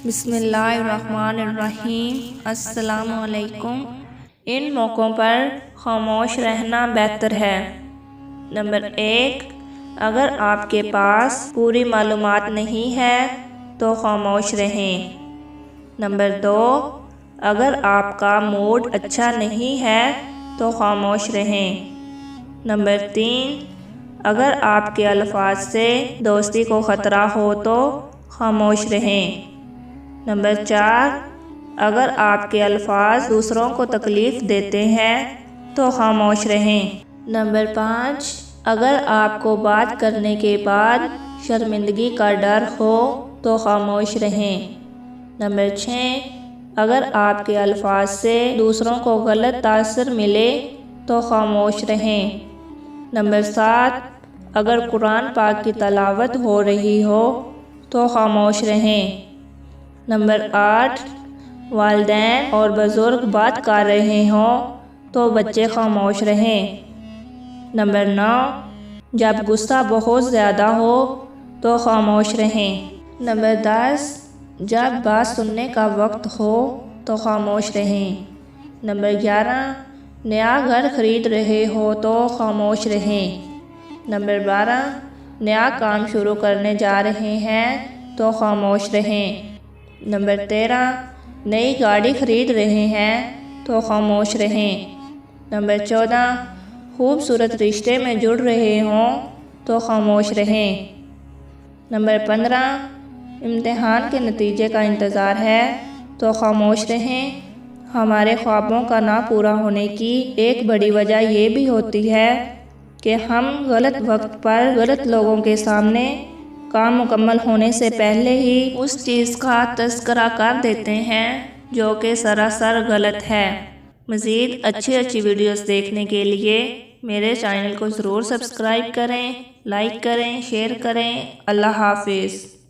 بسم اللہ الرحمن الرحیم۔ السلام علیکم۔ ان موقعوں پر خاموش رہنا بہتر ہے۔ نمبر 1، اگر آپ کے پاس پوری معلومات نہیں ہے تو خاموش رہیں۔ نمبر 2، اگر آپ کا موڈ اچھا نہیں ہے تو خاموش رہیں۔ نمبر 3، اگر آپ کے الفاظ سے دوستی کو خطرہ ہو تو خاموش رہیں۔ نمبر 4، اگر آپ کے الفاظ دوسروں کو تکلیف دیتے ہیں تو خاموش رہیں۔ نمبر 5، اگر آپ کو بات کرنے کے بعد شرمندگی کا ڈر ہو تو خاموش رہیں۔ نمبر 6، اگر آپ کے الفاظ سے دوسروں کو غلط تاثر ملے تو خاموش رہیں۔ نمبر 7، اگر قرآن پاک کی تلاوت ہو رہی ہو تو خاموش رہیں۔ نمبر 8، والدین اور بزرگ بات کر رہے ہوں تو بچے خاموش رہیں۔ نمبر 9، جب غصہ بہت زیادہ ہو تو خاموش رہیں۔ نمبر 10، جب بات سننے کا وقت ہو تو خاموش رہیں۔ نمبر 11، نیا گھر خرید رہے ہو تو خاموش رہیں۔ نمبر 12، نیا کام شروع کرنے جا رہے ہیں تو خاموش رہیں۔ نمبر 13، نئی گاڑی خرید رہے ہیں تو خاموش رہیں۔ نمبر 14، خوبصورت رشتے میں جڑ رہے ہوں تو خاموش رہیں۔ نمبر 15، امتحان کے نتیجے کا انتظار ہے تو خاموش رہیں۔ ہمارے خوابوں کا نہ پورا ہونے کی ایک بڑی وجہ یہ بھی ہوتی ہے کہ ہم غلط وقت پر غلط لوگوں کے سامنے کام مکمل ہونے سے پہلے ہی اس چیز کا تذکرہ کر دیتے ہیں جو کہ سراسر غلط ہے۔ مزید اچھی ویڈیوز دیکھنے کے لیے میرے چینل کو ضرور سبسکرائب کریں، لائک کریں، شیئر کریں۔ اللہ حافظ۔